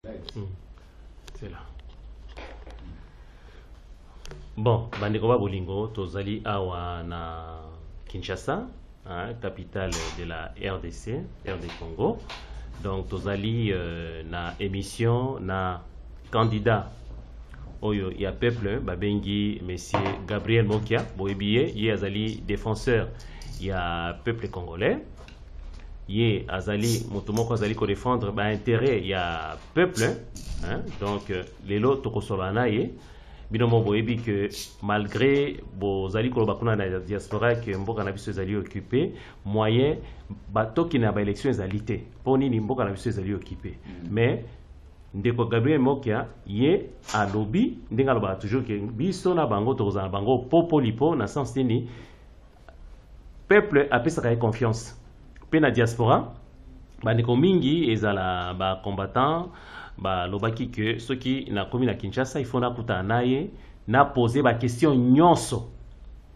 C'est là. Bon, Bandeko Bolingo, Tozali Awa na Kinshasa, capitale de la RDC, RD Congo. Donc, Tozali na émission na candidat. Oyo, il y a peuple, Babengi, monsieur Gabriel Mokia, Boebiye, il y a Azali défenseur, il y a peuple congolais. Yé azali motomoko azali ko défendre ba intérêt ya peuple donc les lots tokosolana ye binomo boyebi que malgré bo zali ko bakuna na diaspora que mboka na biso zali occupé moyen batoki na ba élection zalité poni ni mboka na biso zali occupé mais ndeko Gabriel Mokia ye a lobby ndinga loba toujours que biso na bango tokozana bango popolipo na sens ni peuple a pesa confiance. Pena diaspora, bandeko mingi ezala ba combattant, ba lobaki que ceux qui na komi na Kinshasa il faut na kuta naye na poser ba question nyonso.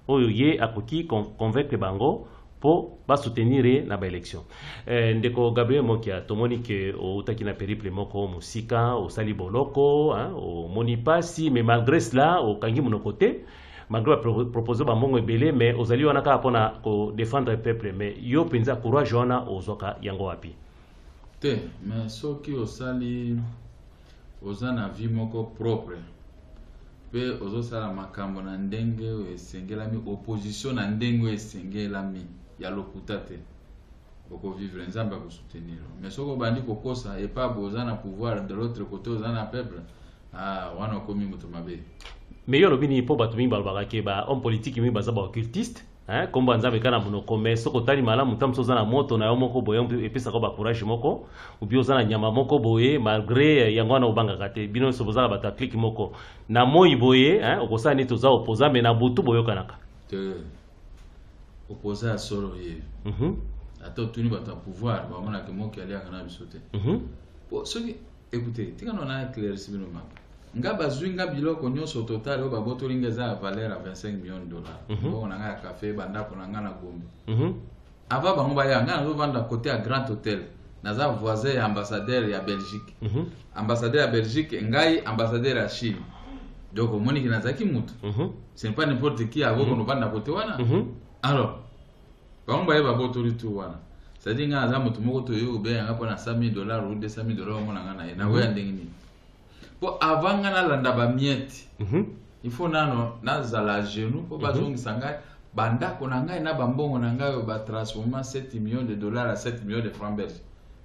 Oyo ye akoki convaincre bango pour ba soutenir na ba élection. Ndeko Gabriel Mokia tomoni que o taki na périple moko musika, o sali boloko, o monipasi mais malgré cela o kangi monokote. Malgré proposer ba mongo ebele mais ozali wana ka pona ko défendre le peuple mais yo penza courage wana ozoka yango wapi te mais soki osali ozana vie moko propre pe ozosala makambo na ndenge esengelami opposition na ndenge esengelami ya lokuta te oko vivre nzamba ko soutenir mais soko bandi kokosa et pas bozana pouvoir de l'autre côté ozana peuple wana komi mutu mabe. Mais yo lobini po batumi balbaka ke ba homme politique mi baza ba occultiste comme banza bekana monoko mais soko tali malamu tamso za na moto na yo moko boye epesa ko ba courage moko ou bien za na nyama moko boye malgré yango na obanga kate bino so bozala bata click moko na moi boye okosa ni toza opposa mais na butu boyo kanaka te opposa solo ye ato tuni bata pouvoir ba mona ke moki ali akana bisote po soki écoutez tika no na éclaircir bino mako nga bazwinga biloko nyonso total o baboto lingeza ya valeur à 25 millions de dollars bon na nga café banda ko na nga na Gombe ava bango ba ya nga na vanda côté à Grand Hôtel naza voisin ya ambassadeur ya Belgique ambassadeur ya Belgique ngai ambassadeur ya Chine donc moni kinazaki mutu ce n'est pas n'importe qui avo ko no vanda côté wana alors bango ba ya baboto litu wana c'est-à-dire nga za mutu moko to yo be nga pona 100 000 dollars ou 200 000 dollars mo na nga na we ndengini. Pour avant na landa ba miette il faut nano nazala genou pour bazongisa ngai banda kona ngai na bambongo na ngai ba transformer 7 millions de dollars à 7 millions de francs belges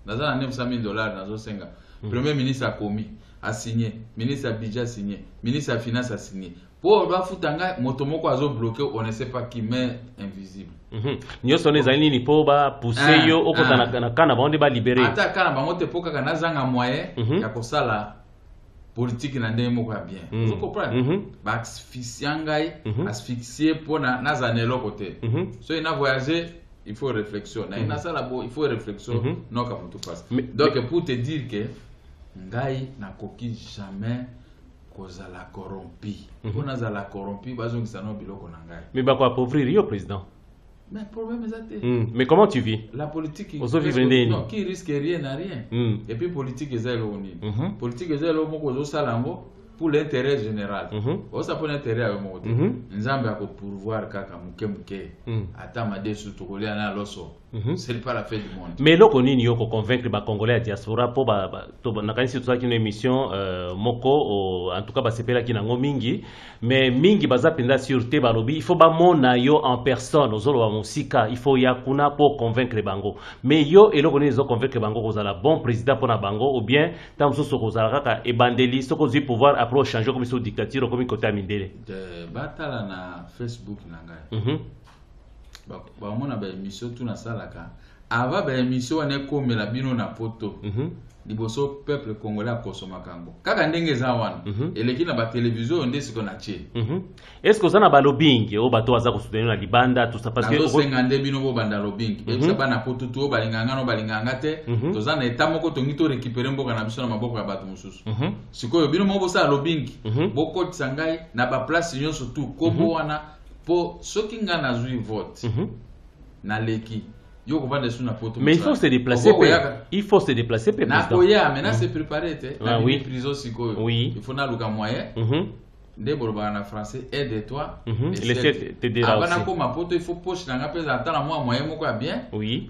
nazala 900 000 dollars nazo senga premier ministre a commis a signé ministre a budget a signé ministre a finance a signé pour ba futanga motomoko azo bloquer on ne sait pas qui mais invisible nyoso ne zali ni po ba pousser yo okota na kana ba onde ba libérer ata kana ba ngote poka kana zanga moyen ya kosala politique na ndenge moko ya bien. Vous comprenez? Ba asphyxier ngai, asphyxier pour na zanelo côté. So ina voyager, il faut réflexion. Na ina sala bo, il faut réflexion non ka mutu passe. Donc pour te dire que ngai na koki jamais kozala corrompu. Pour na zala corrompu, bazo ngisano biloko na ngai. Mais ba ko appauvrir yo président. Mais le problème est ça. Mais comment tu vis? La politique qui risque rien n'a rien. Et puis politique est zéro. Politique est zéro pour l'intérêt général. Ça pour l'intérêt à mon côté. Nzambe a pour pouvoir kaka muke atama desu tokole na loso. C'est pas la fête du monde. Mais loko nini yoko convaincre ba congolais à diaspora po ba to na kanisi to une émission moko en tout cas ba sepela ki nango mingi mais mingi baza penda sûreté ba lobi il faut ba mona yo en personne ozolo ba musika il faut ya kuna pour convaincre bango mais yo eloko nini zo convaincre bango kozala bon président pona bango ou bien tam so kozala kaka ebandeli soko zi pouvoir approche changer comme sur dictature comme côté amindele de batala na Facebook na ngai ba mona ba émission tout na salaka ava ba émission wana komela bino na poto liboso peuple congolais akosoma kango kaka ndenge za wana eleki na ba télévision nde siko na tie est-ce que ça na ba lobbying o bato aza ko soutenir na libanda tout ça parce que o senga nde bino bo banda lobbying et ça ba na poto to balinganga no balinganga te to za na eta moko to ngito récupérer mboka na biso na maboko ya bato mususu sikoyo bino mo bo sa lobbying boko tsangai na ba place nyonso tout kobo wana po soki nga nazwi vote na leki Mais il faut se déplacer. Il faut se déplacer, président. Maintenant, c'est préparé. Oui. Oui. Il faut un moyen. En français, aide-toi. Il faut poche bien. Oui.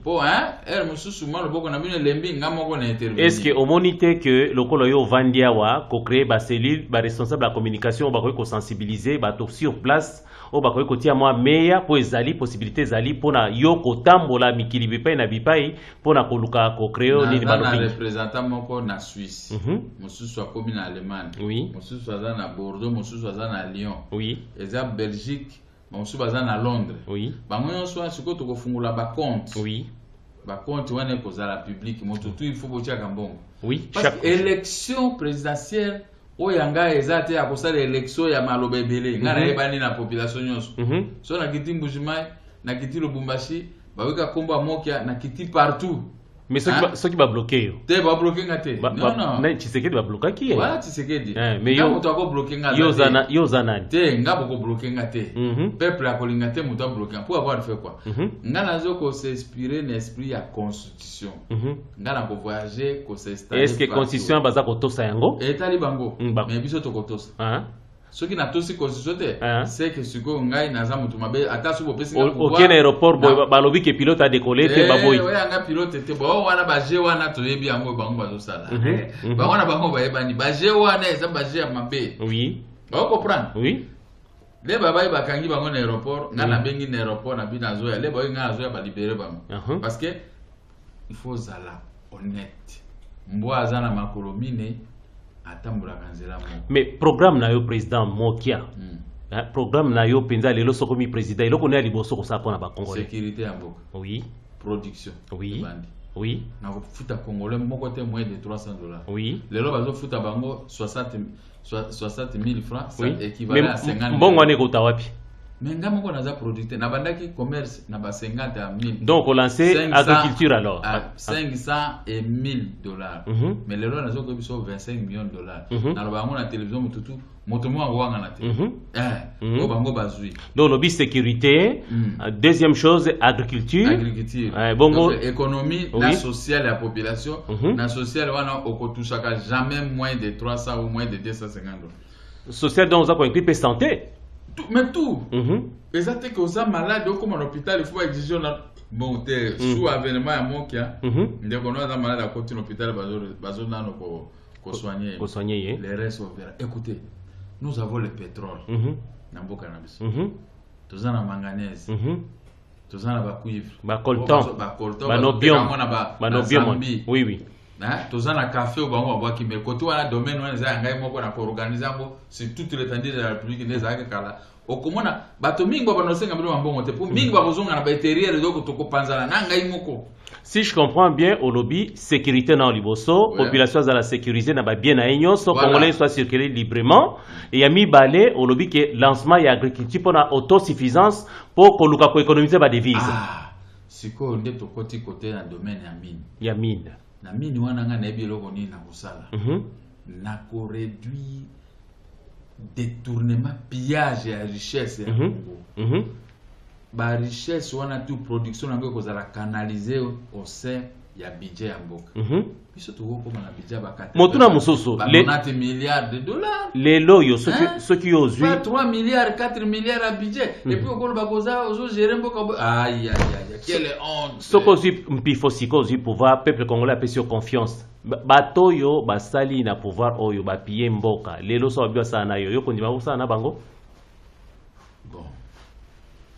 Est-ce que au monité que le coloyo Vandiawa, ko créer ba cellule, ba responsable de la communication, ba ko sensibiliser, ba sur place, o ba ko tia moi meya pour ezali possibilité ezali pour na yo ko tambola mikili bipai na bipai pour na koluka ko créer ni ba lobi. Représentant moko na Suisse. Mosusu akomi na Allemagne. Oui. Mosusu aza na Bordeaux, mosusu aza na Lyon. Oui. Eza Belgique, mosusu aza na Londres. Oui. Bango nyonso siko to ko fungula ba compte. Oui. Ba compte wana ko za la public, moto tout il faut botia kambongo. Oui. Parce que élection présidentielle oyanga ezate ya kosala élection ya maloba ebele ngana yebani na population nyonso. So na kiti Mbujimai, na kiti Lubumbashi, ba weka komba mokia na kiti partout. Mais ceux qui va bloquer yo. Te va bloquer ngate. Non. Mais Tshisekedi va bloquer qui? Voilà Tshisekedi. Mais yo moto ako bloquer ngate. Yo zanani. Te ngabo ko bloquer ngate. Peuple akolinga te moto bloquer. Pour avoir fait quoi? Ngana zo ko s'inspirer l'esprit ya constitution. Ngana ko voyager ko s'installer. Est-ce que constitution baza ko tosa yango? Etali bango. Mais biso to ko tosa. Ce qui n'a tosi constitution c'est que siko ngai naza mutu mabe ata subo pesi nga pouvoir. Aucun aéroport balobi que pilote a décollé te baboy. Ouais nga pilote te bo wana ba je wana to yebi yango bango bazo sala. Ba wana bango ba yebani ba je wana eza ba je mabe. Oui. Ba comprendre? Oui. Le baba ba kangi bango na aéroport nga na bengi na aéroport na bi nazo ya le boy nga nazo ya ba libérer bango. Parce que il faut zala honnête. Mbwa azana makolomine. Mais programme na yo président Mokia. Programme na yo penza lelo sokomi président il ko na liboso ko sa pona ba congolais. Sécurité en boka. Oui. Production. Oui. Oui. Na ko futa congolais moko te moins de $300. Oui. Lelo bazo futa bango 60 000 francs, ça équivalent à 50 000. Bon wane ko tawapi. Mais nga moko naza producteur na bandaki commerce na ba 50 000. Donc on lançait agriculture alors à 500 et $1000. Mais le roi nazo ko biso $25 millions. Na lo bango na télévision mututu moto mo wanga na te. Ko bango bazui. Donc le sécurité, deuxième chose agriculture. Donc économie na sociale la population, na sociale wana okotusaka jamais moins de 300 ou moins de $250. Social donc on a inclus santé. Mais tout. Exactement que vous êtes malade, comme à l'hôpital, il faut exiger bon, sous avènement à mon cas. Dès qu'on est malade à côté de l'hôpital, il faut soigner. Les restes sont verts. Écoutez, nous avons le pétrole dans le cannabis. Nous avons la manganèse. Nous avons la cuivre. Coltan. Manobium. Oui, oui. Tous en a café au bango bois qui mais côté wana domaine wana za ngai moko na ko organiser ngo sur toute l'étendue de la République des Zaga kala okomona bato mingi ba nosenga mbilo mbongo te pour mingi ba bozonga na ba intérieur doko toko panzana na ngai moko. Si je comprends bien au lobby sécurité na liboso population za la sécuriser na ba bien na nyonso congolais soit circuler librement et ya mi balé au lobby que lancement ya agriculture pour na autosuffisance pour koluka ko économiser ba devise. Siko nde to côté na domaine ya mine. Ya mine. Na mini wana nga na biloko nini na kusala na ko réduire détournement pillage ya richesse ya Congo ba richesse wana tu production nango ko zala canaliser au sein ya budget ya mboka biso to ko na budget ba 4 motuna mususu les milliards de dollars les loyo ceux qui osent 3 milliards 4 milliards à budget et puis ko ba koza ozo gérer mboka aïe quelle honte sokozi mpifo sikozi pouvoir peuple congolais a sur confiance batoyo basali na pouvoir oyo ba piller mboka lelo so babio sana yo kondima ko sana bango bon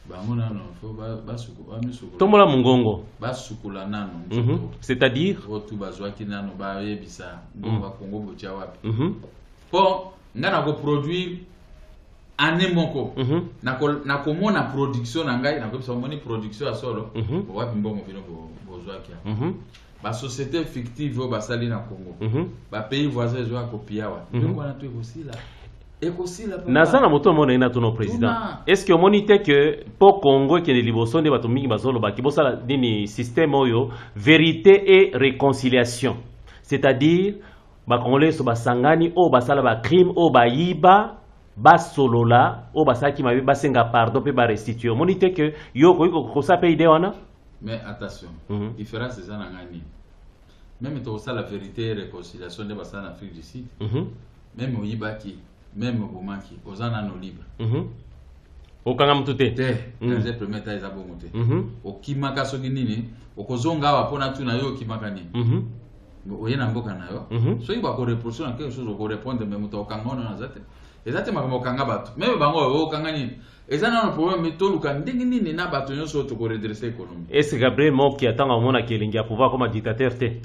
bango nano fo basuku bamisuku tomola mungongo basukula nano c'est-à-dire otu bazwaki nano ba yebisa ba Congo botia wapi bon ngana ko produire année moko na komona production na ngai na ko bisa moni production ya solo wapi mbongo bino bozwaki ba société fictive ba sali na Congo ba pays voisins zo akopia wa ndoko na to ekosila Nazana moto mona ina tono président. Est-ce que monite que pour Congo qui est liboso de bato mingi bazolo ba kibosa la dini système oyo vérité et réconciliation. C'est-à-dire ba congolais so basangani o basala ba crime o ba yiba ba solola o basaki mabe basenga pardon pe ba restituer. Monite que yo ko sa pe ide wana Mais attention, différence c'est ça dans l'année. Même si ça la vérité et réconciliation de en Afrique du Sud, même au Ibaki, même au Boumaki, aux anano libres. Au Kangam Touté. Dans les premiers temps, ils ont monté. Au Kimaka Soginini, au Kozonga, au Ponatuna, au Kimakani. Au Yenamboka Nayo. So il va reprocher quelque chose au répondre, mais au Kangon, on a zate. Et ça, c'est ma Kangabatu. Même Bango, au Kangani. Et ça, on a un problème, mais tout le temps, Dingini n'a pas tenu sur pour redresser l'économie. Est-ce que Gabriel Mok qui attend au monde à Kélinga pouvoir comme un dictateur? Est-ce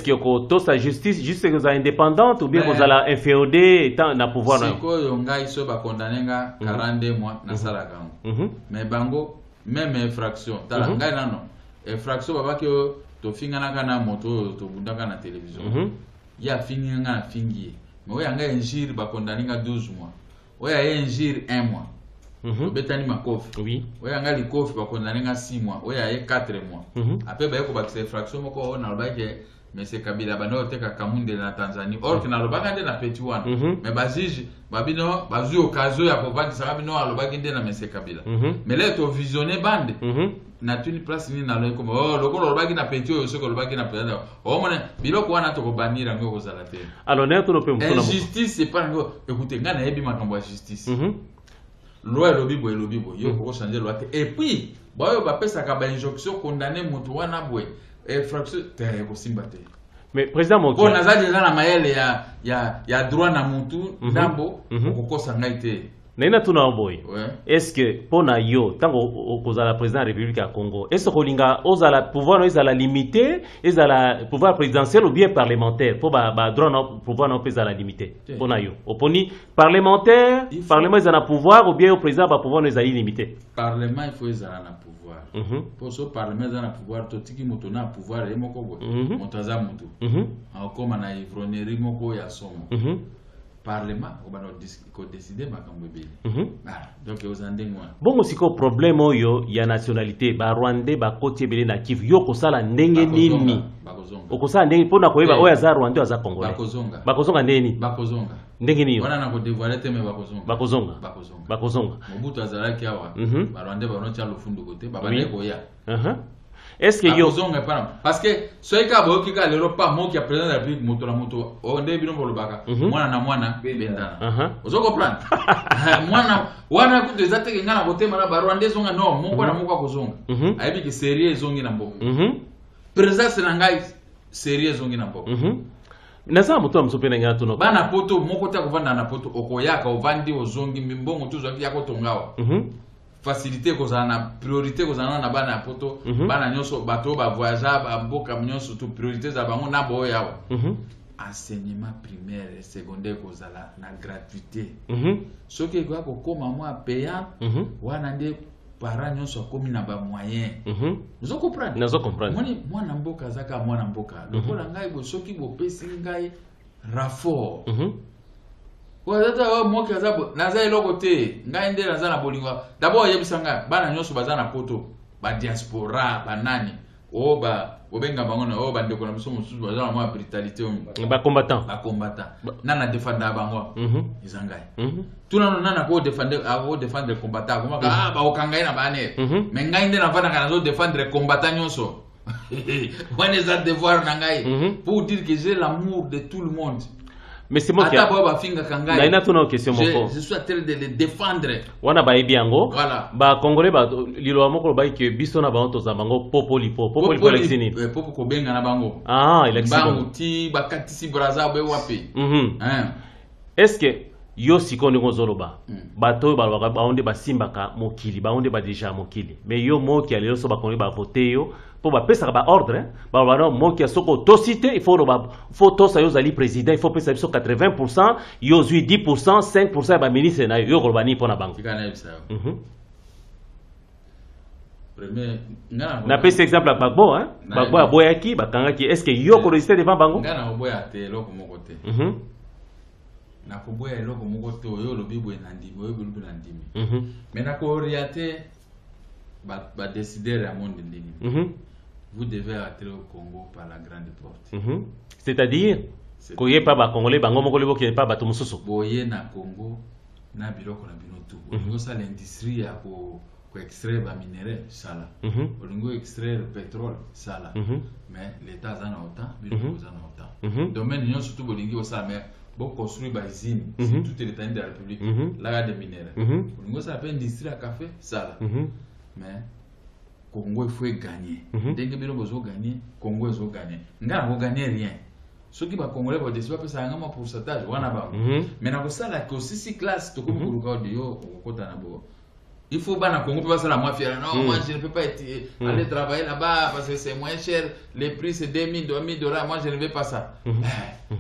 que vous avez justice juste que vous êtes indépendante ou bien vous avez inféodé étant dans le pouvoir? Si vous avez condamné 42 mois, mais bango, même infraction, infraction, tu finis na moto, tu bundaka na télévision. Il y a fini na fingi. Mais oui, anga injire ba condamné 12 mois. Oui, il y a injire 1 mois. Betani makofi. Oui. Oui, anga likofi ba condamné 6 mois. Oui, il y a 4 mois. Après ba yako ba infraction moko na lobake mais c'est Kabila bano teka kamunde na Tanzanie. Or que na lobaka nde na petit wana. Mais ba juge babino bazu occasion ya kovandi saka bino alobaki nde na monsieur Kabila. Mais là to visionner bande. Na tuni place ni na loko oh lokolo lobaki na petit oyo soko lobaki na petit oh mona biloko wana to ko banira ngo kozala te. Alors ne to no pe mfuna justice c'est pas ngo écoutez ngana yebi makambo ya justice. Loi lobi boy yo ko changer loi te et puis boyo ba pesa ka ba injonction condamner mutu wana boy et fraction te ko simba te. Mais président Moki on a déjà na mayele ya droit na mutu ndambo ko kosa ngaite. Naina tuna boy. Est-ce que pona yo tango kozala président de la République ya Congo, est-ce que linga ozala pouvoir no ezala limité, ezala pouvoir présidentiel ou bien parlementaire pour ba droit no pouvoir no ezala limité. Pona yo. Oponi parlementaire, parlement ezala pouvoir ou bien au président ba pouvoir no ezala limité. Parlement il faut ezala na pouvoir. Pour ce parlement ezala na pouvoir to tiki moto na pouvoir e moko boy. Montaza moto. Akoma na ivronerie moko ya somo. Parlement ko décider makambo ebele. Donc aux andengwa. Bon osiko problème oyo ya nationalité ba Rwandais ba koti ebele na Kivu yo kosala ndenge nini? Okosala ndenge pona koyeba oya za Rwandais aza Congolais. Bakozonga ndeni? Bakozonga. Ndenge niyo? Wana na ko dévoiler te me bakozonga. Bakozonga. Mobutu azalaki awa. Ba Rwandais ba roncha lofundu kote ba bale koya. Est-ce que yo parce que ce ka bo ki ka lero pa mo ki président de la République moto la moto o nde bino bolobaka mwana na mwana bendana ozo comprendre mwana wana ku des attaques ngana ko tema na Rwanda zonga no mo ko na mo ko zonga ayebi ki sérieux zongi na mboko président na ngai sérieux zongi na mboko nasa moto amsopena ngana tuno bana poto mo ko ta ko vanda na poto okoyaka ovandi ozongi mimbongo tuzo yako tongawa facilité kozana na priorité kozana na bana poto bana nyonso bato ba voyager ba mboka nyonso to priorité za bango na boyo yawa enseignement primaire et secondaire kozala na gratuité soki ko koma mwa payant wana nde parents nyonso komi na ba moyen vous comprenez moni mwana mboka zaka mwana mboka lokola ngai bo soki bo pesi ngai rapport moi qui naza eloko te ngai nde naza na bolingo d'abord yebisanga bana nyonso baza na poto ba diaspora banani o ba obenga bango na o ba ndeko na biso mususu baza na mwa brutalité ba combattant nana défendre bango izangai tuna nana ko défendre combattant kuma ka ba okangai na bane mais ngai nde na vana kana zo défendre combattant nyonso on est à devoir na ngai pour dire que j'ai l'amour de tout le monde. Mais c'est moi qui a une question. Je suis en train de les défendre. Wana ba ebiango. Voilà. Ba Congolais ba lilo amoko ba ke biso na ba onto za bango popoli lexini. Popo ko benga na bango. Ah, lexini. Bango ti ba katisi braza be wapi. Est-ce que yo sikoni ngozoloba bato ba onde ba simbaka mokili ba onde ba deja mokili. Mais yo moki alelo so ba Congolais ba voter yo pour passer par ordre, moi qui a soko tosité, il faut tous yo zali président, il faut passer sur 80%, yo 10%, 5% ba ministre na yo golbani pour na banque. Premier na pese exemple à Bagbo hein, Bagbo aboyaki bakangaki, est-ce que yo ko résister devant bango? Ngana oboya te loko moko te. Na ko boya loko moko te yo lobi boye na ndimi, yo lobi na ndimi. Mais na ko orienter ba décider à monde ndimi. Vous devez entrer au Congo par la grande porte. C'est-à-dire qu'il n'y a pas de Congolais, qui n'est pas de Mususu. Boye na Congo na biloko na bino tu olingo ça l'industrie ya ko extraire ba minerais sala olingo extraire pétrole sala mais l'état za na autant biloko za na autant domaine nyonso surtout bolingi o sala mais bon construire ba usine tout l'état de la République là des minerais olingo ça appelle industrie à café sala mais Congo il faut gagner dès que bino bozo gagner Congo il faut gagner ngana ko gagner rien ceux qui va congolais vont décider parce que ça a un pourcentage wana ba mais na ko sala que aussi si classe to ko ko de yo ko ta na bo il faut bana Congo pas ça la moi fier non moi je ne peux pas aller travailler là-bas parce que c'est moins cher les prix c'est 2000 $, moi je ne vais pas ça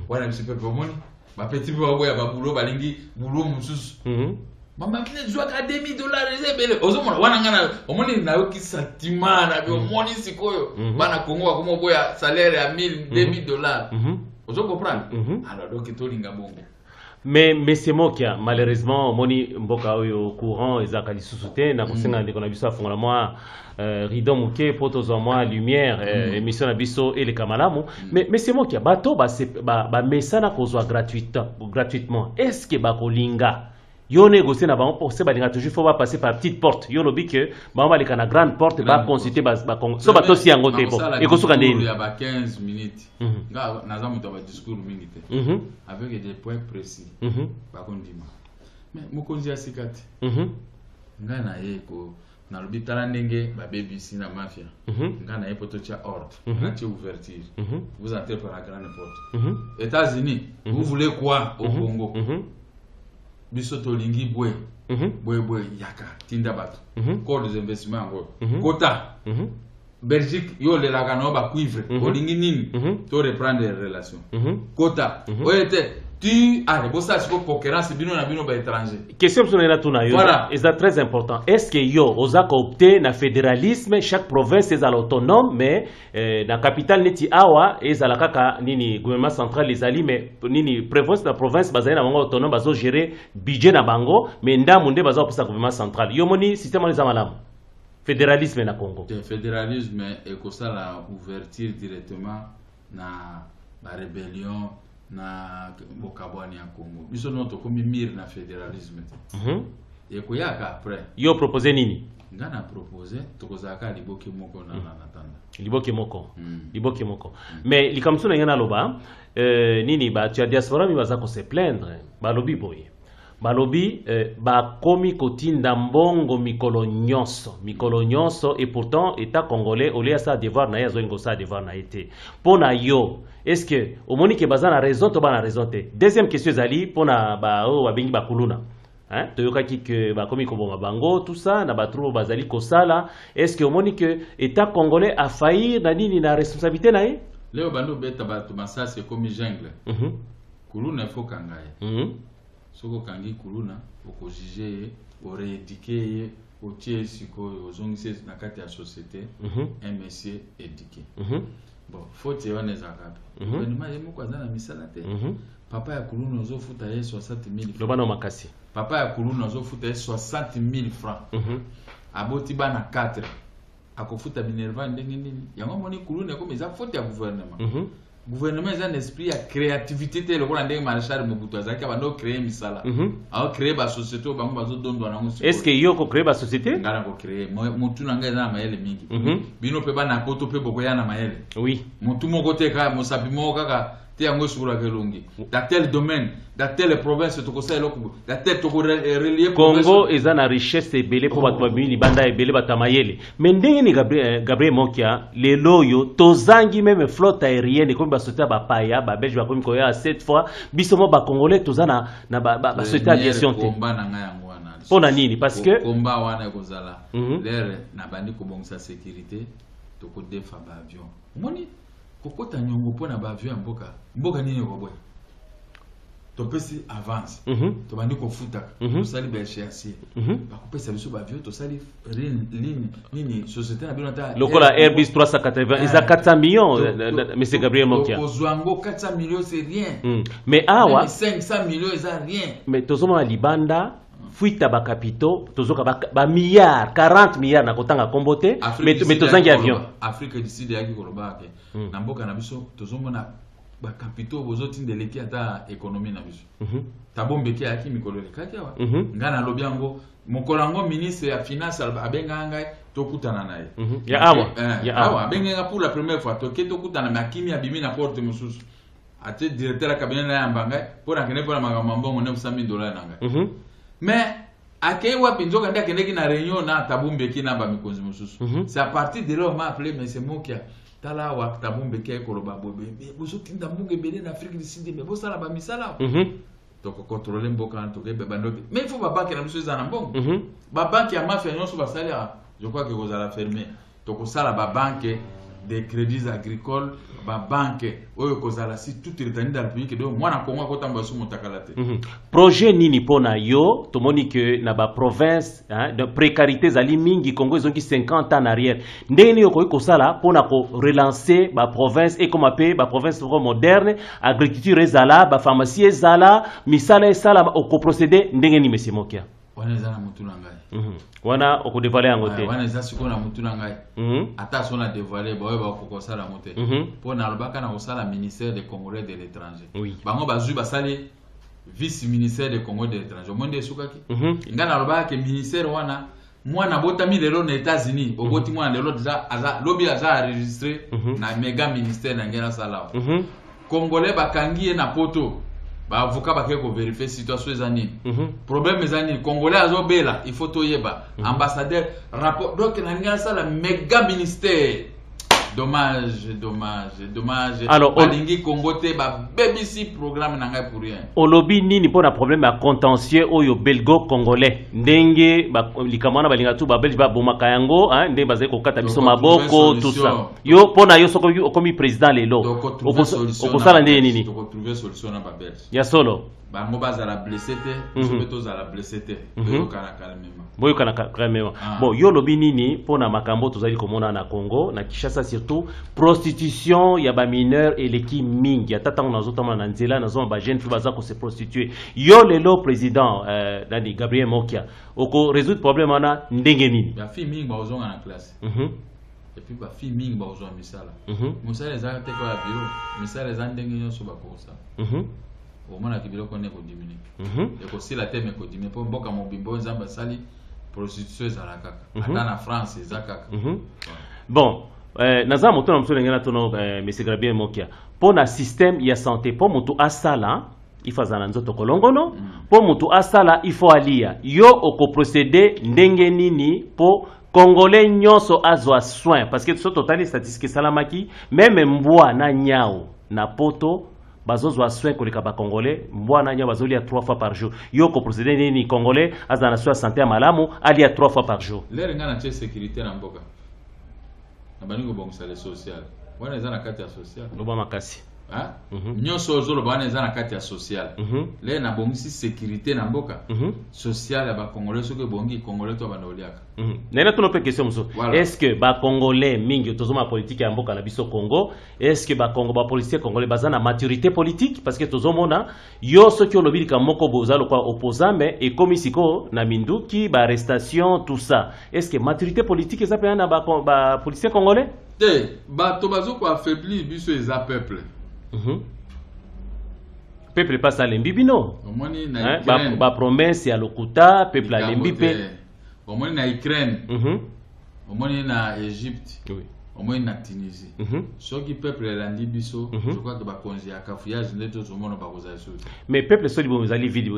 voilà monsieur peu pour moi ba petit peu boya ba boulot ba lingi boulot mususu mama kile jwa ka $2000 ezebele ozomona wana ngana omoni na yo ki sentiment na bi omoni sikoyo bana Congo ba komo boya salaire ya $1000 ozo comprendre alors donc tolinga bongo mais c'est moi qui a malheureusement moni mboka oyo courant ezaka lisusu na kosenga ndeko na biso afongola moi rideau muke poto moi lumière émission na biso et les kamalamu mais c'est moi qui a bato ba mesana kozwa gratuitement est-ce que ba kolinga yo négocier na bango pour se balinga toujours faut passer par petite porte yo lobi que ba balika na grande porte ba consulter ba so bato si yango te bon et ko soka ndeni ya ba 15 minutes nga naza muto ba discours mingi te avec des points précis ba kondima mais mokonzi ya sikati nga na ye ko na lobi tala ndenge ba BBC na mafia nga na ye poto cha ordre na cha ouverture vous entrez par la grande porte États-Unis vous voulez quoi au Congo biso tolingi bwe yaka tinda bato code des investissements quota Belgique yo le la gano ba cuivre olingi nini to reprendre les relations quota oyete tu allez bossa siko concurrence bino na bino ba étranger question sur la tuna yo et c'est très important est-ce que yo ozaka opter na fédéralisme chaque province est autonome mais na capitale neti awa ezala kaka nini gouvernement central les ali mais nini province na province bazali na bango autonome bazo gérer budget na bango mais ndamu nde bazo opesa gouvernement central yo moni système les malamu fédéralisme na Congo le fédéralisme et que ça la ouverture directement na la rébellion na bokabwani ya Congo biso noto komi mir na fédéralisme et ko yaka après yo proposer nini ngana proposer tokozaka liboki moko na natanda liboki moko mais likamso na ngana loba nini ba tu diaspora mi baza ko se plaindre ba lobi boye balobi ba komi kotinda mbongo mikolo nyonso et pourtant état congolais olia sa devoir na yazo ngo sa devoir na été pona yo est-ce que au moni ke bazana raison to bana raison te deuxième question zali pona ba o babengi bakuluna hein toyoka ki que ba komi ko bonga bango tout ça na ba trouve bazali ko sala est-ce que au moni que état congolais a faillir na nini na responsabilité na ye leo bando beta ba to masasi komi jungle kuluna faut kangaye soko kangi kuluna oko juger o rééduquer o tie sikoyo ozongise na kati ya société un monsieur éduqué bon faut te wana zakapi gouvernement yemo kwa zana misala te papa ya kuluna ozofuta ye 60,000 lobana makasi papa ya kuluna ozofuta ye 60,000 francs aboti bana 4 akofuta minerva ndenge nini yango moni kuluna ko meza faute ya gouvernement gouvernement est un esprit à créativité te lokola ndenge Marshal Mobutu azaki bando créer misala a créer ba société o bango bazo dondo na ngusi est-ce que yo ko créer ba société ngana ko créer mutu na ngeza na mayele mingi bino pe bana poto pe boko ya na mayele oui mutu moko te ka mosapi moko kaka te yango sura kelongi dans tel domaine dans telle province to ko sa eloko dans tel to ko relier Congo ezana richesse ebele po bato babini banda ebele batamayele mais ndenge ni Gabriel Mokia le loyo tozangi même flotte aérienne comme ba société ba paya ba belge ba komi ko ya 7 fois bisomo ba congolais tozana na ba société aviation te combat na ngaya ngwana pona nini parce que combat wana kozala l'air na bandi ko bongisa sécurité to ko defa ba avion moni kokota nyongo pona ba avion mboka nini ko boya to pesi avance to bandi ko futa to sali ba chercher ba ko pesa biso ba avion to sali ligne nini société na binota lokola Airbus 380 ils a 400 millions monsieur Gabriel Mokia kozwango 400 millions c'est rien mais awa 500 millions c'est rien mais tozoma libanda fuita ba capitaux tozoka ba milliards 40 milliards na kotanga kombote mais tozangi avion Afrique du Sud yaki koloba ke na mboka na biso tozomona ba capitaux bozotindeleki ata économie na biso tabombeki aki mikolo lekaki awa ngana lobi yango mokolango ministre ya finance abenga ngai tokutana naye ya awa abenga pour la première fois tokutana makimi abimi na porte mususu ate directeur ya cabinet na yamba ngai pour akene pour makambo mbongo $900,000 na ngai mais akei wapi nzoka ndia kendeki na réunion na tabombeki na ba mikonzi mususu c'est à partir de là on m'a appelé mais c'est Mokia tala wa tabombeki ekoloba bobe bozo tinda mbunge bele na Afrique du Sud mais bosala ba misala donc contrôler mboka ntoke be bandote mais il faut ba banque na biso za mbongo ba banque ya mafia nyonso ba salaire je crois que vous allez fermer donc sala ba banque des crédits agricoles ba banque oyo kozala si tout retenu dans le pays que donc moi na Congo ko tamba so motakalate projet nini pona yo to moni que na ba province de précarité zali mingi Congo ils ont 50 ans en arrière ndeni yoko ko sala pona ko relancer ba province et comme appelé ba province moderne agriculture ezala ba pharmacie ezala misala esala ko procéder ndenge ni monsieur Mokia wana ezala mutu na ngai wana oko dévoiler yango te wana eza siko na mutu na ngai ata so na dévoiler ba ba ko sala mote pona lobaka na ko sala ministère des Congolais de l'étranger bango bazui basali vice ministère des Congolais de l'étranger monde esukaki ngana lobaka ke ministère wana mwana botami lelo na États-Unis oboti mwana lelo déjà aza lobi aza enregistré na méga ministère na ngena sala Congolais bakangi na poto ba avocat ba ko vérifier situation ezani problème ezani Congolais azobela il faut toyeba ambassadeur rapport donc na ngena sala méga ministère dommage alors balingi Congo te ba BBC programme na ngai pour rien olobi nini pona problème ya contentieux oyo belgo congolais ndenge ba likamana balinga tu ba belge ba bomaka yango ndenge bazali kokata biso maboko tout ça yo pona yo soko okomi président lelo okosala ndenge nini to trouver solution na ba belge ya solo bango bazala blessé te biso zala blessé te boyo kana kalmema bon yo lobi nini pona makambo tozali komona na Congo na Kinshasa surtout prostitution ya ba mineur eleki mingi atata on azotama na nzela nazo ba jeune fille baza ko se prostituer yo lelo président Dani Gabriel Mokia oko résoudre problème ana ndenge nini ba fille mingi ba ozonga na classe et puis ba fille mingi ba ozonga misala musala za te ko ya bureau misala za ndenge nyonso ba ko sa au moins la biloko ne ko diminuer et ko si la teme ko diminuer po mboka mobimbo nzamba sali prostitution ezala kaka ata na France ezakaka bon naza moto na mso ngena tono monsieur Gabriel Mokia po na système ya santé po moto asala ifazana nzoto kolongono po moto asala ifo alia yo oko procéder ndenge nini po Congolais nyonso azwa soin parce que soto tali statistique salamaki même mbwa na nyao na poto bazozwa soin koleka ba Congolais mbwa na nyao bazolia 3 fois par jour yo ko procéder nini Congolais azana soin santé ya malamu alia 3 fois par jour l'air ngana tie sécurité na mboka na baningo bongisa le social wana ezana kati ya social loba makasi nyonso ozolo bana ezana kati ya social le na bongisi sécurité na mboka social ya ba Congolais soki bongi Congolais to bana oliaka nena tono pe question muso est-ce que ba Congolais mingi tozoma politique ya mboka na biso Congo est-ce que ba Congo ba policier congolais bazana maturité politique parce que tozomona yo soki olobi ka moko bozalo kwa opposant mais et comme siko na minduki ba arrestation tout ça est-ce que maturité politique ezapena na ba policier congolais te ba to bazo ko affaiblir biso eza peuple peuple passe à l'embibino ba promesse ya lokuta peuple à l'embipe omoni na Ukraine omoni na Égypte omoni na Tunisie soki peuple elandi biso je crois que ba konzi ya kafouillage ndeto zomona ba koza eso mais peuple soli bomzali vide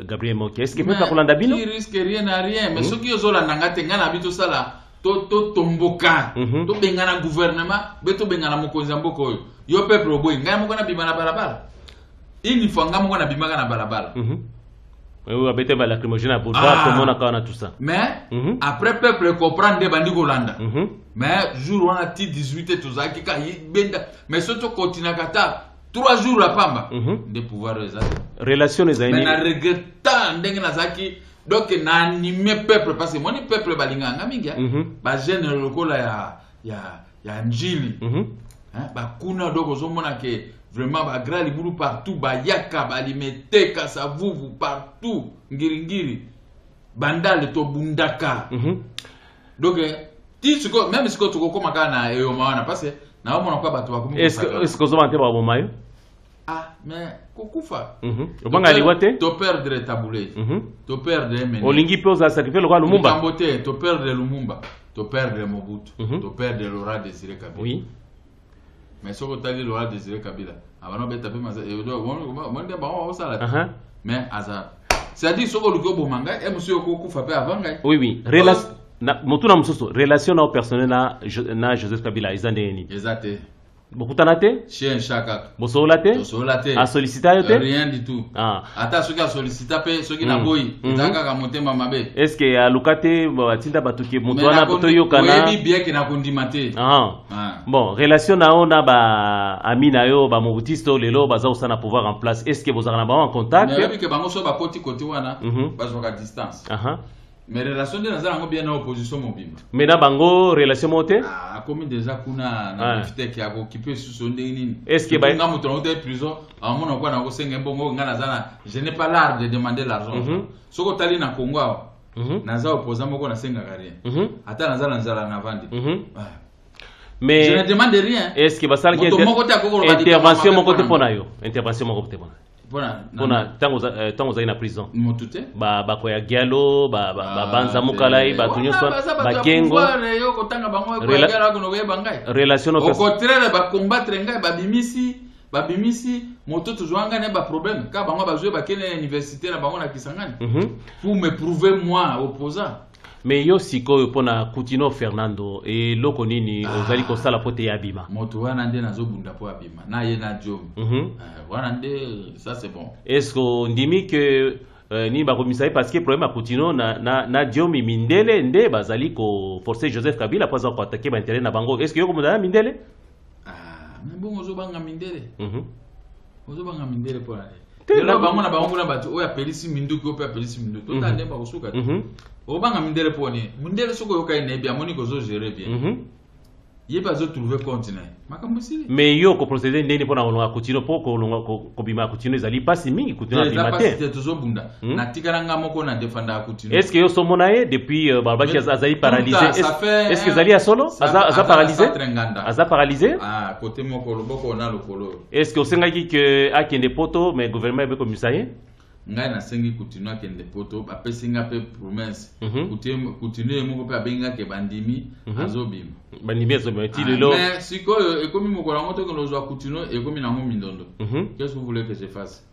Gabriel Mokia est-ce que peuple akolanda bino il risque rien à rien mais soki ozolanda ngate ngana bito sala to tomboka to bengana gouvernement beto bengana mokonzi mboko oyo yo peuple oboyi ngai moko na bima na balabala ini fanga moko na bima na balabala oui abete ba lacrymogène à boulevard tout monde a tout ça mais après peuple comprendre bandi kolanda mais jour on a 18 tout ça qui ka benda mais surtout continue kata 3 jours la pamba de pouvoir relation les amis mais na regretta ndenge na zaki donc na animer peuple parce que moni peuple balinga ngaminga ba jeune lokola ya njili ba kuna doko zomona ke vraiment ba grali buru partout ba yaka ba limete ka savuvu partout ngiringiri bandale to bundaka donc ti siko même siko to koma kana eyo maana parce que na omona kwa bato bakomi est-ce que zomante ba bomayo mais kokufa obanga liwate to perdre tabule to perdre mene olingi pe oza sacrifier le roi Lumumba Kambote to perdre Lumumba to perdre Mobutu to perdre Laurent Désiré Kabila oui mais soko tali Laurent Désiré Kabila abano beta pe masa monde ba on sala mais aza c'est-à-dire soko luko bomanga e monsieur kokufa pe avanga oui relation motu na mususu relation na personnel na Joseph Kabila izandeni exacte bokutanate chien chaka bosolate a solliciter yote rien du tout ata soki a solliciter pe soki na boyi zaka ka motema mabe est-ce que alukate batinda batuki mutu wana boto yokana oui bien que na kondimate bon relation na ona ba amina yo ba mobutisto lelo baza osana pouvoir en place est-ce que vous avez en contact mais oui que bango so ba koti koti wana bazo ka distance mais relation de nazala ngo bien na opposition mobimba mais na bango relation moté comme déjà kuna na fite ki ako occupé sous son nini est-ce que ba nga mutu na prison a mona kwa na ko senga mbongo nga nazana je n'ai pas l'art de demander l'argent soko tali na Congo naza opposant moko na senga rien ata nazala nzala na vandi mais je ne demande rien est-ce que basala ki intervention moko te pona yo intervention moko te pona pona tango za ina prison motute ba ko ya gialo ba banza mukalai ba tunyoso ba kengo yo kotanga bango ko ya gialo ko bangai relation au contraire ba combattre ngai ba bimisi moto tozwanga ne ba problème ka bango ba jouer ba kene université na bango na Kisangani pour me prouver moi opposant mais yo sikoyo pona Coutinho Fernando et loko nini ozali ko sala pote ya bima moto wana nde nazobunda po abima na ye na Diom wana nde ça c'est bon est-ce que ndimi que ni ba komisaire parce que problème à Coutinho na Diom mindele nde bazali ko forcer Joseph Kabila pour attaquer ba intérêt na bango est-ce que yo komona mindele mais bon ozobanga mindele ozobanga mindele po lelo bango na bango na batu oya pelisi minduki ope pelisi minduki to tande ba usuka obanga mindele poni mindele soko yoka ine bien moni ko zo gérer bien ye ba zo trouver continent makambo sili mais yo ko procéder ndeni pona olonga Coutinho poko olonga ko bima Coutinho ezali pasi mingi Coutinho na bima te c'est toujours bunda na tikaranga moko na défendre Coutinho est-ce que yo somona ye depuis Balbaki azali paralysé est-ce que ezali ya solo aza paralysé aza paralysé côté moko loboko na lokolo est-ce que osengaki que akende poto mais gouvernement ebe komisaye ngai na sengi Coutinho akende poto ba pesinga pe promesse Coutinho moko pe abenga ke bandimi azobima bandimi azobima ti lelo mais sikoyo ekomi moko la moto que nous a Coutinho ekomi na mindondo qu'est-ce que vous voulez que je fasse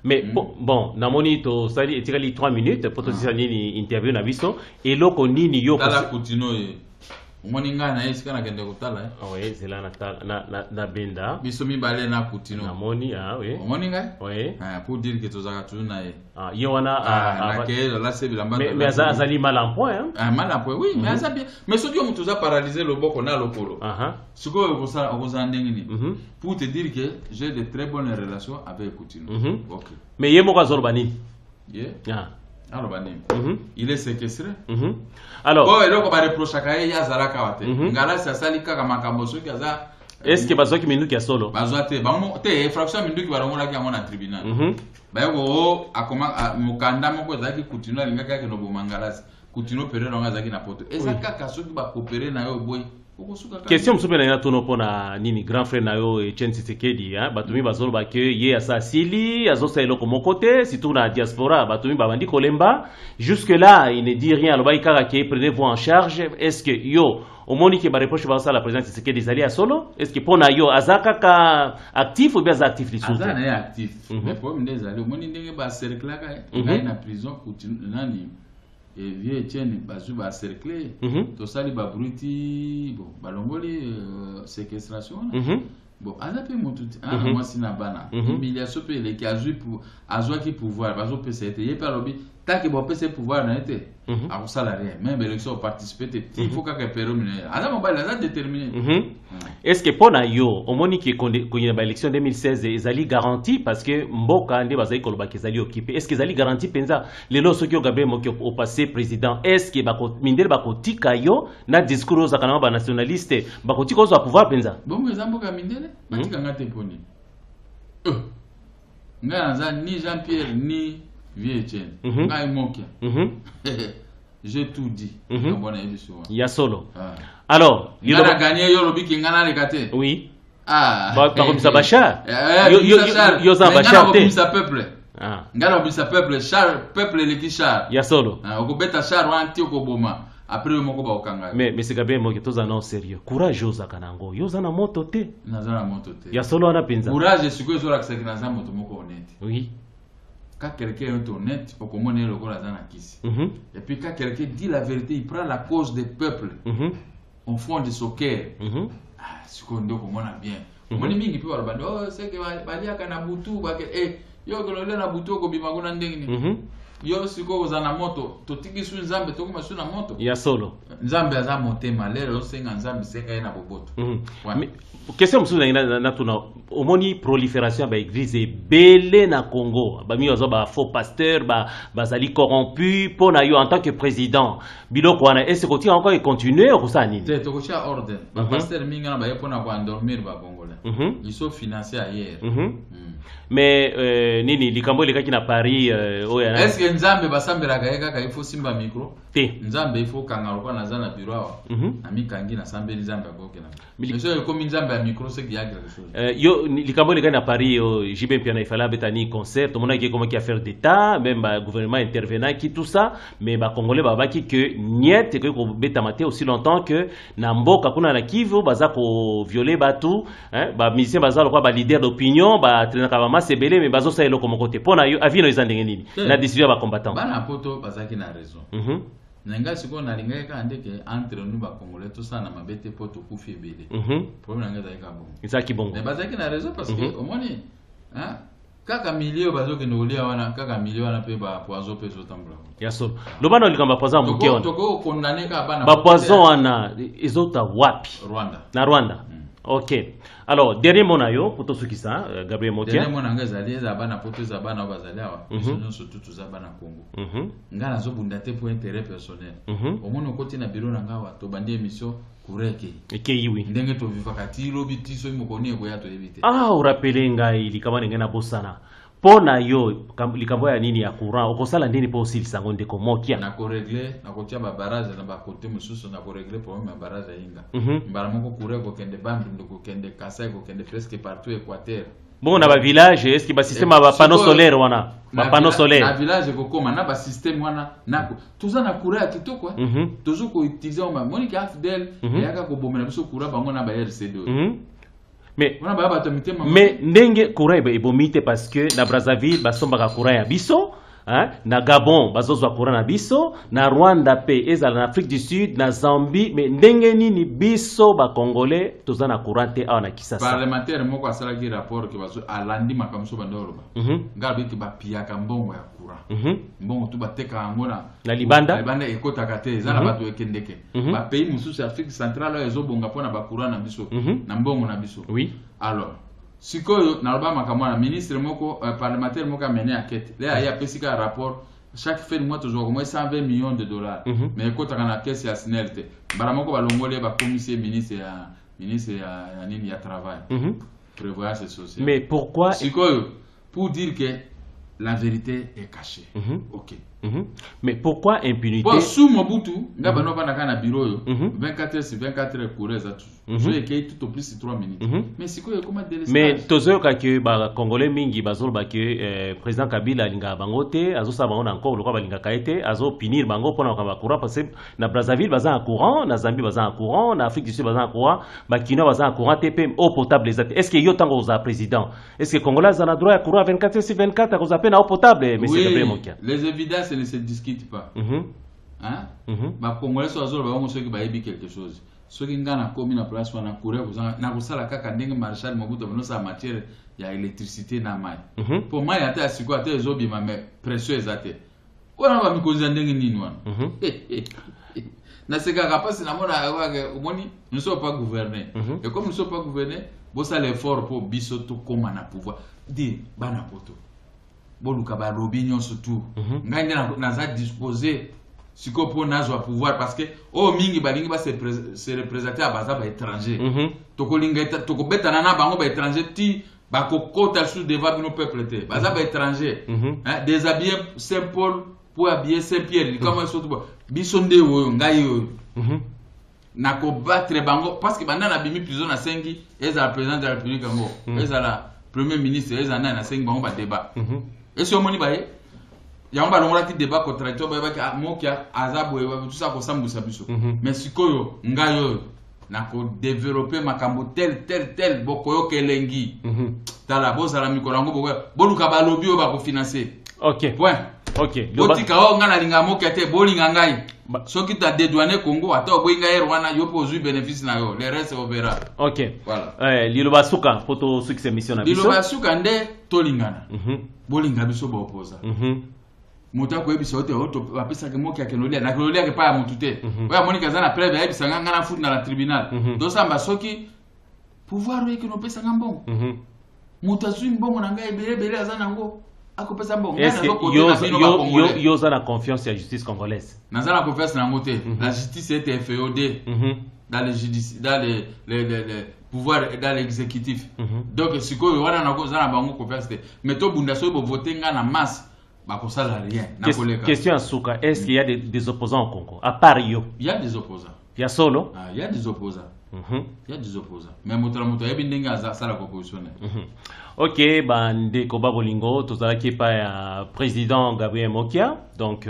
mais bon namoni to sali etikali 3 minutes poto sisani ni interview na biso eloko nini yo kala Coutinho moninga na esika na kende kotala oui c'est là na benda biso mibale na Coutinho namoni oui moninga oui pour dire que tozaka tu na ye wana ke la se bilamba mais azali mal en point mal en point oui mais ça bien mais soki on toza paralysé le boko na lokolo siko okoza ndenge ni pour te dire que j'ai de très bonnes relations avec Coutinho OK mais ye moko azoloba nini alors il est séquestré alors oh eloko ba reproche kaye ya zalaka wate ngala sa salika kama makambo soki aza est-ce que bazoki minduki ya solo bazwate bango te fraction minduki barongola ki amona tribunal bayoko akoma mukanda moko zaki Coutinho alingaka ke no bomangalasi Coutinho pere ronga zaki na poto ezaka kasoki ba coopérer na yo boy question msupe na tono pona nini grand frère na yo Etienne Tshisekedi batumi bazolo ba ke ye asa sili azosa eloko mokote surtout na diaspora batumi babandi kolemba jusque là il ne dit rien aloba ikaka ke prenez-vous en charge est-ce que yo omoni ke ba reproche ba la président Tshisekedi zali ya solo est-ce que pona yo azaka ka actif ou bien actif li azana ne actif mais problème des ali omoni ndenge ba cercle ka na prison Coutinho nani et vieux Etienne bazu ba cercler to sali ba bruti bon balongoli séquestration bon azape motuti ana mwasi na bana humiliation pe le ki azwa ki pouvoir bazo pesa ete ye palobi taki bo pesa pouvoir na ete a salarié même élection participer il faut que peromine ana mobile ana déterminé est-ce que pona yo omoni ki konyina ba élection 2016 ezali garantie parce que mboka nde bazali koloba ke ezali occupé est-ce que ezali garantie penza lelo soki ogabe moki au passé président est-ce que bako mindele bako tika yo na discours za kana ba nationaliste bako tika zo pouvoir penza bon exemple ka mindele batika ngate poni ngaza ni Jean-Pierre ni vieux Etienne ngai mokia j'ai tout dit il y a solo alors il a gagné yo lobi ki ngana le kate oui comme ça Bachar. Yo za Bachar te. Ça peuple. Ngala bisa peuple char peuple le ki char. Ya solo. Okobeta char wanti okoboma. Après moko ba okanga. Mais c'est Gabriel Moke toza non sérieux. Courage yoza kanango. Yoza na moto te. Naza na moto te. Ya solo ana pinza. Courage siko zo la kisaki naza moto moko honnête. Oui. Quand quelqu'un est honnête, au comment est le gola zana kisi. Et puis quand quelqu'un dit la vérité, il prend la cause des peuples. Au fond de son cœur. Siko ndo komona bien. Moni mingi pe balobanda oh c'est que baliaka na butu ba ke yo kolole na butu ko bimagona ndengini. Yo siko ozana moto totiki su nzambe tokoma su na moto ya solo nzambe aza motema lero senga nzambe senga na boboto. Question msuna na tuna omoni prolifération ba église belé na Congo ba mi ozo ba faux pasteur ba zali corrompu pona yo en tant que président biloko wana est-ce que tu encore continuer ou ça nini te to cha ordre ba pasteur minga na ba yepona ko endormir ba congolais ils sont financés ailleurs. Mais nini likambo lekaki na Paris oya est-ce que nzambe basambela kayeka ka ifo simba micro te nzambe ifo kangalo kwa nazana bureau na mikangi na sambeli nzambe akokena monsieur comme nzambe ya micro c'est qu'il y a quelque chose yo likambo lekaki na Paris JB Piana ifala betani concert tout monde qui comment qui affaire d'état même ba gouvernement intervenant qui tout ça mais ba congolais ba baki que niet que ko betamate aussi longtemps que na mboka kuna na Kivu baza ko violer batu ba musicien baza lokwa ba leader d'opinion ba trenaka ba masebele mais bazo sa eloko moko te pona yo avino ezandenge nini na décision ba combattant bana poto bazaki na raison Nenga siko na linga ka andeke entre nous ba congolais tout ça na mabete poto kufi ebele problème nga zaika bon izaki bongo mais bazaki na raison parce que au moni hein kaka milieu bazoke ndolia wana kaka milieu wana pe ba poison pe zotambula ya solo lobana likamba poison muke wana toko condamner ka bana ba poison wana ezota wapi Rwanda. Ok. Alors, dernier mot na yo, pour tout ce qui ça, Gabriel Mokia. Dernier mot na ngazali za bana poto za bana bazali awa. Nous surtout za bana Congo. Ngana zo bundate pour intérêt personnel. Au moins côté na bureau na ngawa to bandi émission kureke. Eke oui. Ndenge to vivakati lobiti so mokoni ko ya to éviter. Ah, urapele ngai likama ngena bosana. Pona yo likambo ya nini ya courant okosala ndeni po aussi lisango ndeko Mokia na ko régler na ko tia ba barrage na ba côté mususu na ko régler problème ya barrage inga mbara moko courant ko kende bambi ndoko kende Kasai ko kende presque partout Équateur bon na ba village est-ce que ba système ba panneau solaire wana ba panneau solaire na village ko koma na ba système wana nako tuza na courant ya kitoko tozo ko utiliser on ba Monica Afdel yaka ko bomela biso courant bango na ba RCD mais ndenge courant ebomite parce que na Brazzaville basombaka courant ya biso na Gabon bazozwa courant na biso na Rwanda pe ezala na Afrique du Sud na Zambie mais ndenge nini biso ba congolais toza na courant te awa na Kisasa parlementaire moko asala ki rapport ke bazo alandi makamso bandoro ngabe ke ba piaka mbongo ya courant mbongo tu bateka ngona na libanda ekota kate ezala bato ekendeke ba pays mususu Afrique centrale ezo bonga pona ba courant na biso na mbongo na biso oui alors sikoyo na loba makamwana ministre moko parlementaire moko mené enquête là ya pesika rapport chaque fin de mois toujours au moins 120 millions de dollars mais ekota kana caisse ya SNELT bara moko balongole ba commissaire ministre ya nini ya travail prévoyance sociale mais pourquoi sikoyo pour dire que la vérité est cachée OK mais pourquoi impunité bon sous Mobutu ngaba no bana kana bureau yo 24 heures sur 24 heures courir ça tout je écrit tout au plus 3 minutes mais c'est quoi comment délestage mais tozo ka ke ba congolais mingi bazol ba ke président Kabila linga bangote azo sa bango encore lokwa balinga kaete azo punir bango pona ka courant parce que na Brazzaville baza en courant na Zambie baza en courant na Afrique du Sud baza en courant ba Kino baza en courant TP eau potable est-ce que yo tango za président est-ce que congolais za na droit à courant 24 sur 24 à cause à peine eau potable monsieur Gabriel Mokia les évidences ne se discute pas hein ba congolais so azolo ba ceux qui ba yebi quelque chose ceux qui ngana komi na place wana courir na kusala kaka ndenge Marshal Mobutu no sa matière ya électricité na mai pour moi ata asiko ata ezobi ma pression ezate wana ba mikozi ndenge nini wana na seka kapasi na mona wake umoni nous sommes pas gouvernés et comme nous sommes pas gouvernés bo ça l'effort pour biso to koma na pouvoir di bana poto boluka ba robinyon surtout ngai na za disposer siko po nazwa pouvoir parce que mingi balingi ba se représenter à baza ba étranger tokolinga tokobetana na bango ba étranger ti ba kokota sous devant nos peuples te baza ba étranger déshabiller Saint-Paul pour habiller Saint-Pierre comment surtout biso nde oyo ngai oyo na ko battre bango parce que banda na bimi prison na sengi eza président de la République ngo eza la premier ministre eza na sengi bango ba débat et so moni baye yango ba longola ti débat contracteur ba ka mokia azabo e tout ça ko sambusa biso mais sikoyo ngayo na ko développer makambo tel bokoyo kelengi tala bozala mikolo ngo boluka ba lobby o ba ko financer. OK point. OK botika o ngana linga mokia te bolinga ngai soki ta dédouaner Congo ata boinga Rwanda yo pozu bénéfice na yo le reste on verra. OK voilà liloba suka poto succès mission na biso liloba suka nde tolingana bolinga biso ba opposa moto ko ebisa ote oto apesa ke mokia ke lolia na lolia ke pa ya mutu te oya monika zana preuve ebisa nganga na foot na la tribunal do samba soki pouvoir ke no pesa ngambongo moto azui mbongo na ngai belebele azana ngo akopesa mbongo est-ce que yo za na confiance ya justice congolaise naza na confiance na ngote la justice était féodée dans les pouvoirs dans l'exécutif donc sikoyo wana na ko za na bango confiance te mais to bunda so bo voter nga na masse ba ko sala rien na koleka. Question à Souka, est-ce qu'il y a des opposants au Congo à part yo? Il y a des opposants. Il y a solo? Ah, il y a des opposants. Il y a des opposants. Mais moto yebi ndenge za sala opposition. OK, bande ko babolingo tozalaki pa ya président Gabriel Mokia donc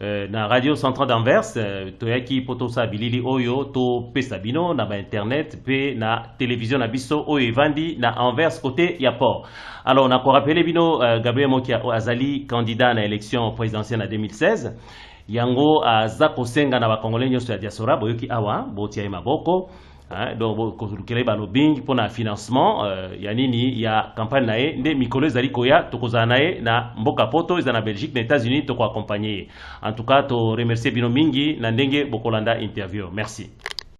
na radio centrale d'Anvers toyaki poto sa bilili oyo to pesa bino na ba internet pe na télévision na biso oyo evandi na Anvers côté ya port. Alors on a ko rappelé bino Gabriel Mokia azali candidat na élection présidentielle en 2016 yango aza kosenga na ba congolais nyonso ya diaspora boyoki awa botia ye maboko donc kolukele ba lobbying pour na financement ya nini ya campagne nae nde mikolo ezali koya tokozala nae na mboka poto eza na Belgique na États-Unis to ko accompagner en tout cas to remercier bino mingi na ndenge bokolanda interview. Merci.